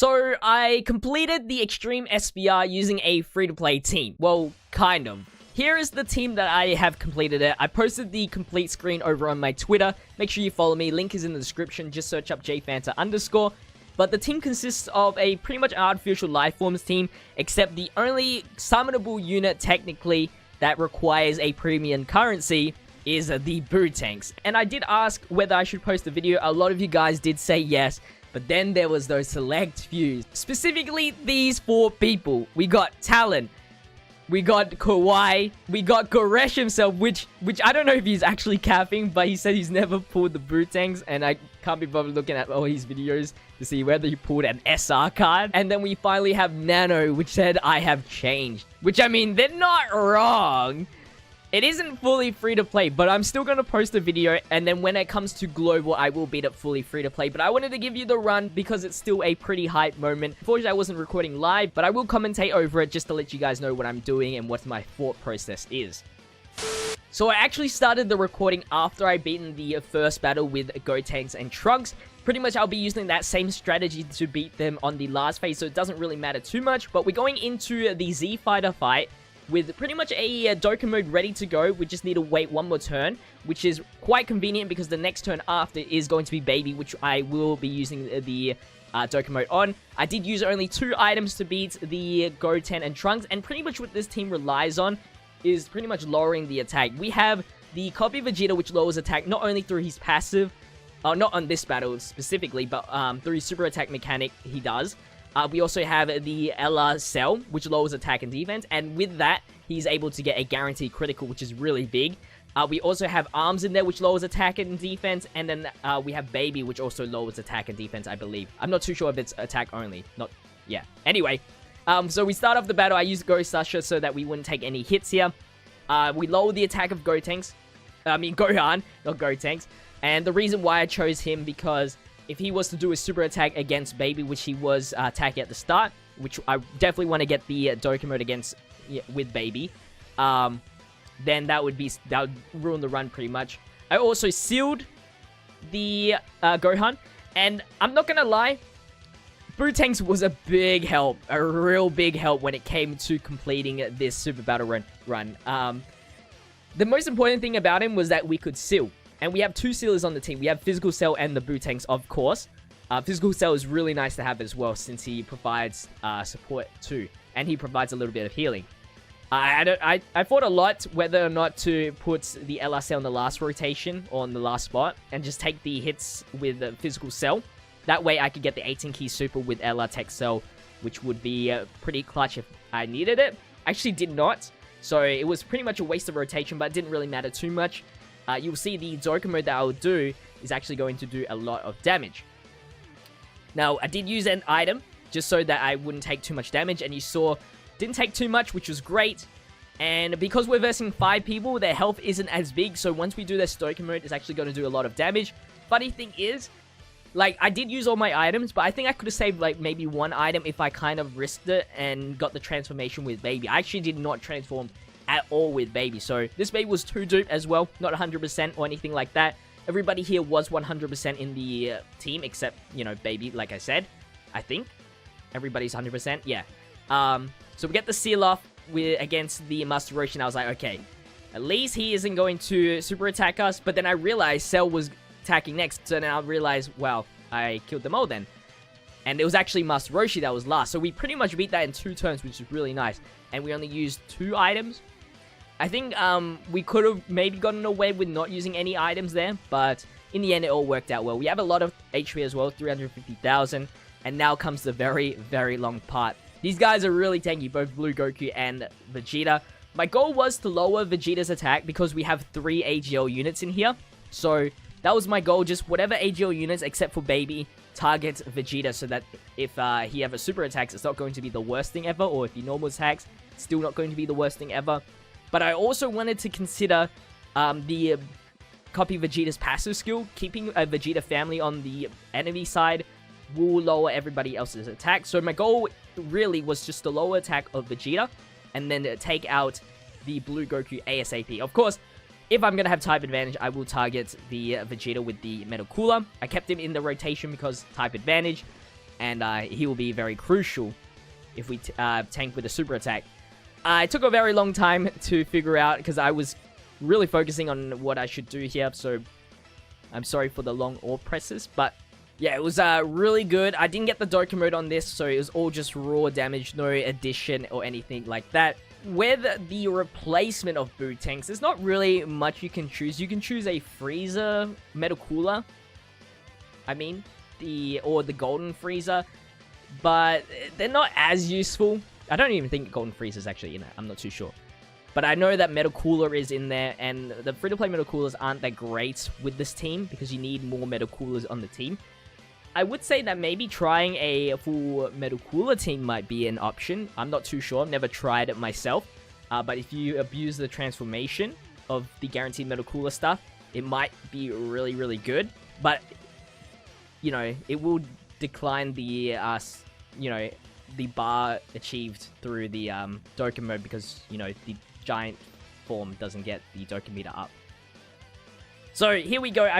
So I completed the Extreme SBR using a free-to-play team. Well, kind of. Here is the team that I have completed it. I posted the complete screen over on my Twitter. Make sure you follow me. Link is in the description. Just search up JPhanta_. But the team consists of a pretty much artificial life forms team, except the only summonable unit technically that requires a premium currency is the Boo Tanks. And I did ask whether I should post a video. A lot of you guys did say yes, but then there was those select few. Specifically, these 4 people. We got Talon. We got Kawaii. We got Goresh himself, which I don't know if he's actually capping, but he said he's never pulled the Brute Tanks, and I can't be bothered looking at all his videos to see whether he pulled an SR card. And then we finally have Nano, which said, I have changed. Which, I mean, they're not wrong. It isn't fully free to play, but I'm still going to post a video, and then when it comes to global, I will beat it fully free to play. But I wanted to give you the run because it's still a pretty hype moment. Unfortunately, I wasn't recording live, but I will commentate over it just to let you guys know what I'm doing and what my thought process is. So I actually started the recording after I beaten the first battle with Gotenks and Trunks. Pretty much I'll be using that same strategy to beat them on the last phase, so it doesn't really matter too much. But we're going into the Z Fighter fight with pretty much a Dokkan mode ready to go. We just need to wait one more turn, which is quite convenient because the next turn after is going to be Baby, which I will be using the Dokkan mode on. I did use only 2 items to beat the Goten and Trunks, and pretty much what this team relies on is pretty much lowering the attack. We have the Copy Vegeta, which lowers attack not only through his passive, not on this battle specifically, but through his super attack mechanic he does. We also have the LR Cell, which lowers attack and defense, and with that, he's able to get a guaranteed critical, which is really big. We also have Arms in there, which lowers attack and defense, and then we have Baby, which also lowers attack and defense, I believe. I'm not too sure if it's attack only. Yeah. Anyway, so we start off the battle. I used Ghost Usher so that we wouldn't take any hits here. We lower the attack of Gotenks. Gohan, not Gotenks. And the reason why I chose him, because if he was to do a super attack against Baby, which he was attacking at the start, which I definitely want to get the Dokkan mode against with Baby, then that would ruin the run pretty much. I also sealed the Gohan, and I'm not gonna lie, Brute Tanks was a big help, a real big help when it came to completing this Super Battle run. The most important thing about him was that we could seal. And we have 2 sealers on the team. We have Physical Cell and the Brute Tanks, of course. Physical Cell is really nice to have as well, since he provides support too. And he provides a little bit of healing. I thought a lot whether or not to put the LR Cell in the last rotation, or in the last spot, and just take the hits with the Physical Cell. That way I could get the 18 key super with LR Tech Cell, which would be pretty clutch if I needed it. I actually did not. So it was pretty much a waste of rotation, but it didn't really matter too much. You'll see the Dokkan mode that I'll do is actually going to do a lot of damage. Now, I did use an item just so that I wouldn't take too much damage, and you saw, didn't take too much, which was great. And because we're versing 5 people, their health isn't as big, so once we do this Dokkan mode, it's actually going to do a lot of damage. Funny thing is, like, I did use all my items, but I think I could have saved, like, maybe 1 item if I kind of risked it and got the transformation with Baby. I actually did not transform at all with Baby, so this Baby was 2 dupe as well, not 100% or anything like that. Everybody here was 100% in the team, except, you know, Baby, like I said. I think everybody's 100%, yeah. So we get the seal off against the Master Roshi, and I was like, okay, at least he isn't going to super attack us. But then I realized Cell was attacking next, so then I realized, wow, I killed them all then. And it was actually Master Roshi that was last, so we pretty much beat that in 2 turns, which is really nice. And we only used 2 items. I think we could have maybe gotten away with not using any items there, but in the end, it all worked out well. We have a lot of HP as well, 350,000, and now comes the very, very long part. These guys are really tanky, both Blue Goku and Vegeta. My goal was to lower Vegeta's attack because we have 3 AGL units in here, so that was my goal, just whatever AGL units, except for Baby, target Vegeta, so that if he ever super attacks, it's not going to be the worst thing ever, or if he normal attacks, it's still not going to be the worst thing ever. But I also wanted to consider the Copy Vegeta's passive skill. Keeping a Vegeta family on the enemy side will lower everybody else's attack. So my goal really was just to lower attack of Vegeta and then take out the Blue Goku ASAP. Of course, if I'm going to have type advantage, I will target the Vegeta with the Metal Cooler. I kept him in the rotation because type advantage. and he will be very crucial if we tank with a super attack. It took a very long time to figure out because I was really focusing on what I should do here, so I'm sorry for the long orb presses, but yeah, it was really good. I didn't get the Dokkan mode on this, so it was all just raw damage, no addition or anything like that. With the replacement of boot tanks, there's not really much you can choose. You can choose a freezer metal cooler, or the golden freezer, but they're not as useful. I don't even think golden freezer is actually in it. I'm not too sure. But I know that metal cooler is in there, and the free-to-play metal coolers aren't that great with this team because you need more metal coolers on the team. I would say that maybe trying a full metal cooler team might be an option. I'm not too sure. I've never tried it myself. But if you abuse the transformation of the guaranteed metal cooler stuff, it might be really, really good. But, you know, it will decline the, the bar achieved through the Dokkan mode because, you know, the giant form doesn't get the Dokkan meter up. So here we go.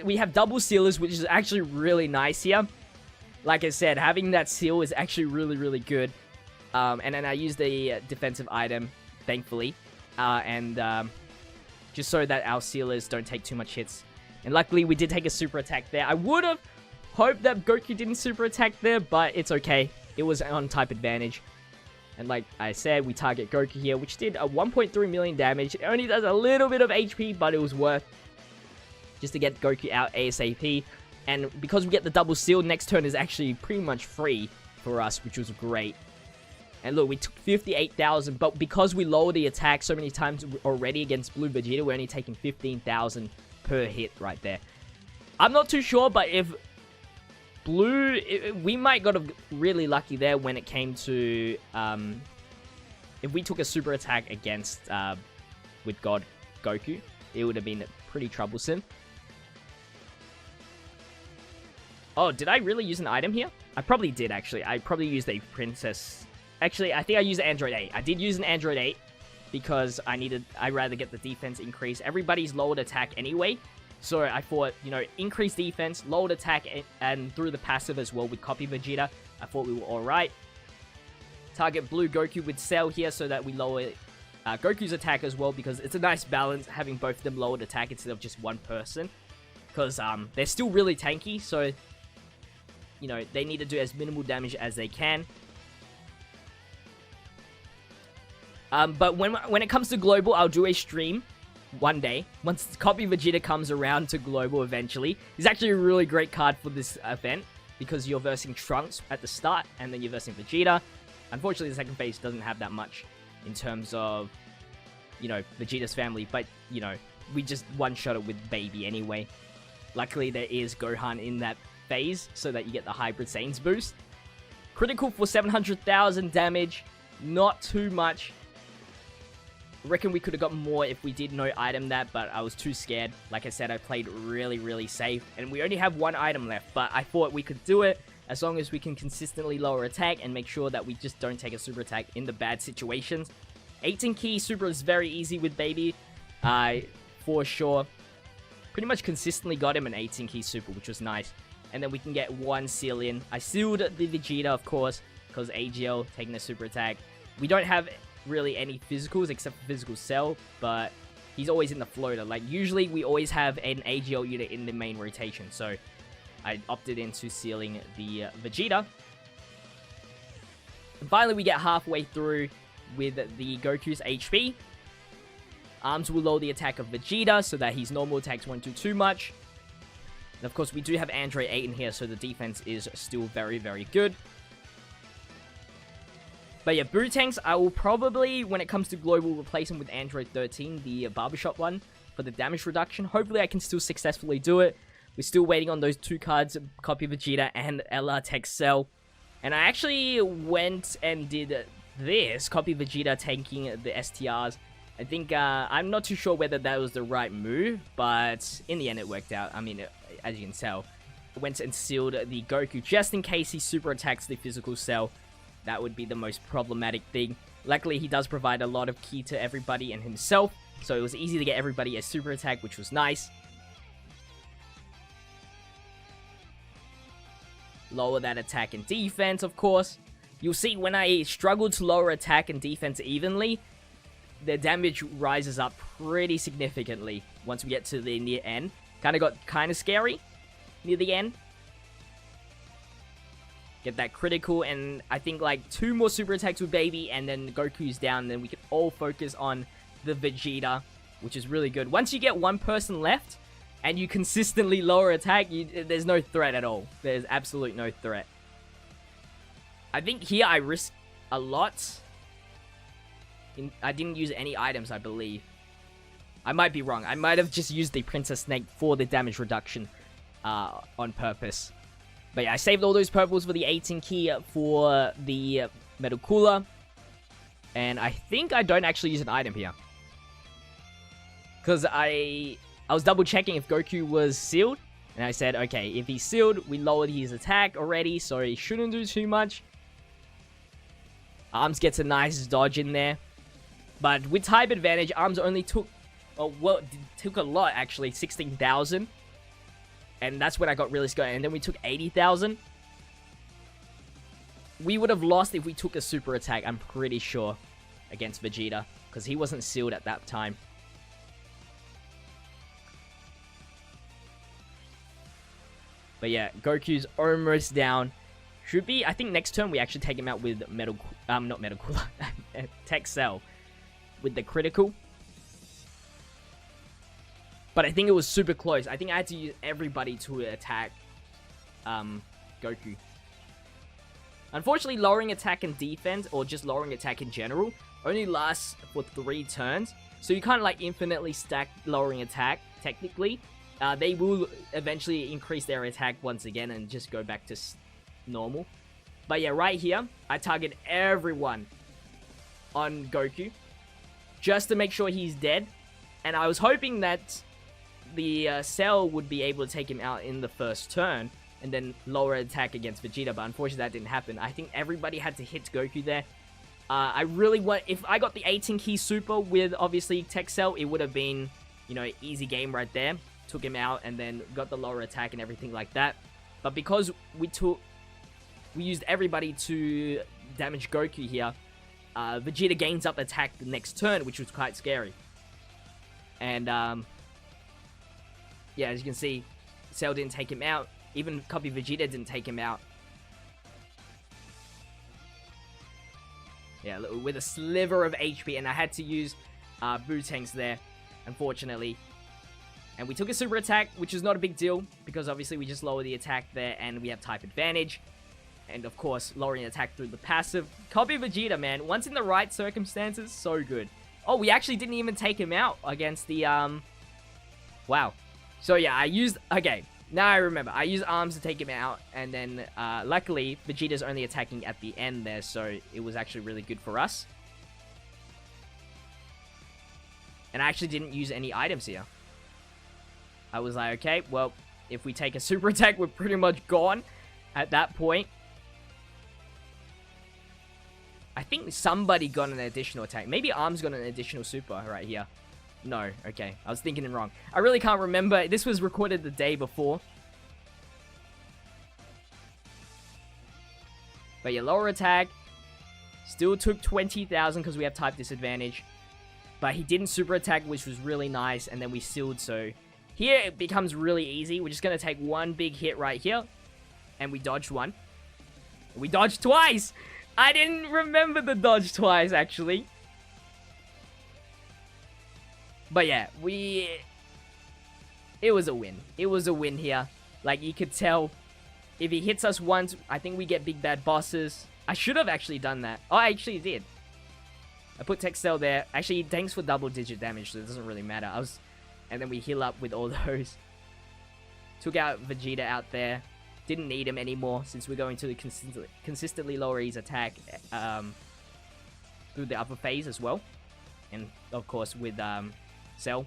We have double sealers, which is actually really nice here. Like I said, having that seal is actually really, really good. And then I used a defensive item, thankfully, just so that our sealers don't take too much hits. And luckily, we did take a super attack there. I would have hoped that Goku didn't super attack there, but it's okay. It was on type advantage. And like I said, we target Goku here, which did a 1.3 million damage. It only does a little bit of HP, but it was worth just to get Goku out ASAP. And because we get the double seal, next turn is actually pretty much free for us, which was great. And look, we took 58,000, but because we lowered the attack so many times already against Blue Vegeta, we're only taking 15,000 per hit right there. I'm not too sure, but if Blue, we might got really lucky there when it came to, if we took a super attack against, with God Goku, it would have been pretty troublesome. Oh, did I really use an item here? I probably did, actually. I probably used a princess. Actually, I think I used Android 8. I did use an Android 8 because I'd rather get the defense increase. Everybody's lowered attack anyway. So I thought, you know, increase defense, lowered attack, and through the passive as well with Copy Vegeta. I thought we were alright. Target Blue Goku with Cell here so that we lower Goku's attack as well, because it's a nice balance having both of them lowered attack instead of just one person. Because they're still really tanky, so, you know, they need to do as minimal damage as they can. But when it comes to Global, I'll do a stream one day, once Copy Vegeta comes around to Global eventually. It's actually a really great card for this event, because you're versing Trunks at the start, and then you're versing Vegeta. Unfortunately, the second phase doesn't have that much in terms of, you know, Vegeta's family, but, you know, we just one-shot it with Baby anyway. Luckily, there is Gohan in that phase, so that you get the Hybrid Saiyans boost. Critical for 700,000 damage, not too much. I reckon we could have got more if we did no item that, but I was too scared. Like I said, I played really, really safe, and we only have one item left, but I thought we could do it as long as we can consistently lower attack and make sure that we just don't take a super attack in the bad situations. 18 key super is very easy with Baby, for sure. Pretty much consistently got him an 18 key super, which was nice. And then we can get one seal in. I sealed the Vegeta, of course, because AGL taking a super attack. We don't have really any physicals except for physical Cell, but he's always in the floater. Like, usually we always have an AGL unit in the main rotation, so I opted into sealing the Vegeta. And finally, we get halfway through with the Goku's HP. Arms will lower the attack of Vegeta so that his normal attacks won't do too much. And of course, we do have Android 8 in here, so the defense is still very, very good. But yeah, Bootanks, I will probably, when it comes to Global, replace him with Android 13, the Barbershop one, for the damage reduction. Hopefully, I can still successfully do it. We're still waiting on those two cards, Copy Vegeta and LR Tech Cell. And I actually went and did this, Copy Vegeta tanking the STRs. I think, I'm not too sure whether that was the right move, but in the end it worked out. I mean, as you can tell, I went and sealed the Goku just in case he super attacks the physical Cell. That would be the most problematic thing. Luckily, he does provide a lot of ki to everybody and himself, so it was easy to get everybody a super attack, which was nice. lower that attack and defense, of course. You'll see when I struggle to lower attack and defense evenly, the damage rises up pretty significantly once we get to the near end. Got kind of scary near the end. Get that critical, and I think like 2 more super attacks with Baby, and then Goku's down, and then we can all focus on the Vegeta, which is really good. Once you get 1 person left, and you consistently lower attack, there's no threat at all. There's absolute no threat. I think here I risk a lot. I didn't use any items, I believe. I might be wrong. I might have just used the Princess Snake for the damage reduction on purpose. But yeah, I saved all those purples for the 18 key for the Metal Cooler. And I think I don't actually use an item here. Because I was double checking if Goku was sealed. And I said, okay, if he's sealed, we lowered his attack already, so he shouldn't do too much. Arms gets a nice dodge in there. But with type advantage, Arms only took, took a lot actually, 16,000. And that's when I got really scared. And then we took 80,000. We would have lost if we took a super attack, I'm pretty sure, against Vegeta. Because he wasn't sealed at that time. But yeah, Goku's almost down. Should be, I think next turn we actually take him out with not Metal Cooler, Tech Cell. With the critical. But I think it was super close. I think I had to use everybody to attack Goku. Unfortunately, lowering attack and defense, or just lowering attack in general, only lasts for 3 turns. So you can't like infinitely stack lowering attack, technically. They will eventually increase their attack once again and just go back to normal. But yeah, right here, I target everyone on Goku. Just to make sure he's dead. And I was hoping that the Cell would be able to take him out in the first turn. And then lower attack against Vegeta. But unfortunately that didn't happen. I think everybody had to hit Goku there. I really want... If I got the 18 key super with obviously Tech Cell, it would have been, you know, easy game right there. Took him out and then got the lower attack and everything like that. But because we used everybody to damage Goku here, Vegeta gains up attack the next turn, which was quite scary. And yeah, as you can see, Cell didn't take him out. Even Copy Vegeta didn't take him out. Yeah, with a sliver of HP, and I had to use Boo-Tanks there, unfortunately. And we took a super attack, which is not a big deal, because obviously we just lower the attack there, and we have type advantage. And of course, lowering attack through the passive. Copy Vegeta, man. Once in the right circumstances, so good. Oh, we actually didn't even take him out against the, Wow. So yeah, I used... Okay, now I remember. I used Arms to take him out, and then, luckily, Vegeta's only attacking at the end there, so it was actually really good for us. And I actually didn't use any items here. I was like, okay, well, if we take a super attack, we're pretty much gone at that point. I think somebody got an additional attack. Maybe Arms got an additional super right here. No, okay. I was thinking it wrong. I really can't remember. This was recorded the day before. But yeah, lower attack. Still took 20,000 because we have type disadvantage. But he didn't super attack, which was really nice. And then we sealed, so... Here, it becomes really easy. We're just going to take one big hit right here. And we dodged one. We dodged twice! I didn't remember the dodge twice, actually. But yeah, it was a win. It was a win here. Like, you could tell, if he hits us once, I think we get big bad bosses. I should have actually done that. Oh, I actually did. I put Tech Cell there. Actually, thanks for double digit damage, so it doesn't really matter. And then we heal up with all those. Took out Vegeta out there. Didn't need him anymore, since we're going to consistently lower his attack through the upper phase as well. And, of course, with Cell.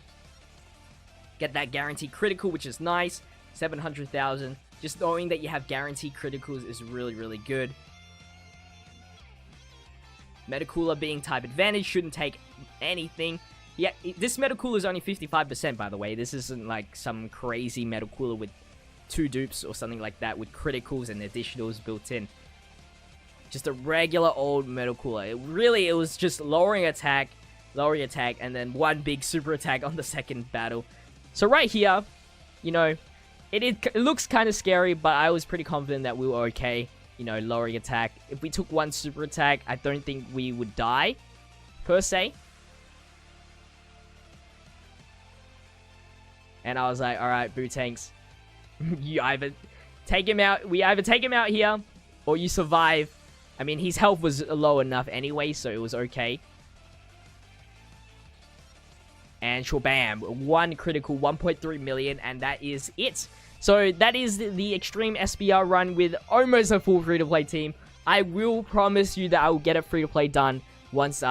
Get that guaranteed critical, which is nice. 700,000. Just knowing that you have guaranteed criticals is really, really good. Metacooler being type advantage shouldn't take anything. Yeah, this Metacooler is only 55%, by the way. This isn't like some crazy Metacooler with 2 dupes or something like that with criticals and additionals built in. Just a regular old metal cooler. It was just lowering attack, and then 1 big super attack on the second battle. So right here, you know, it looks kind of scary, but I was pretty confident that we were okay, you know, lowering attack. If we took 1 super attack, I don't think we would die, per se. And I was like, alright, Boo Tanks, you either take him out, we either take him out here, or you survive. I mean, his health was low enough anyway, so it was okay. And shabam, 1 critical, 1.3 million, and that is it. So that is the Extreme SBR run with almost a full free-to-play team. I will promise you that I will get a free-to-play done once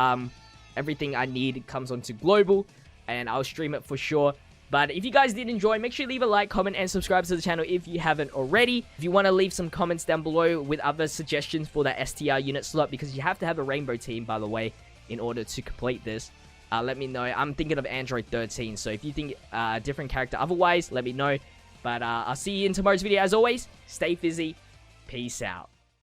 everything I need comes onto global, and I'll stream it for sure. But if you guys did enjoy, make sure you leave a like, comment, and subscribe to the channel if you haven't already. If you want to leave some comments down below with other suggestions for that STR unit slot, because you have to have a rainbow team, by the way, in order to complete this, let me know. I'm thinking of Android 13, so if you think a different character otherwise, let me know. But I'll see you in tomorrow's video. As always, stay fizzy. Peace out.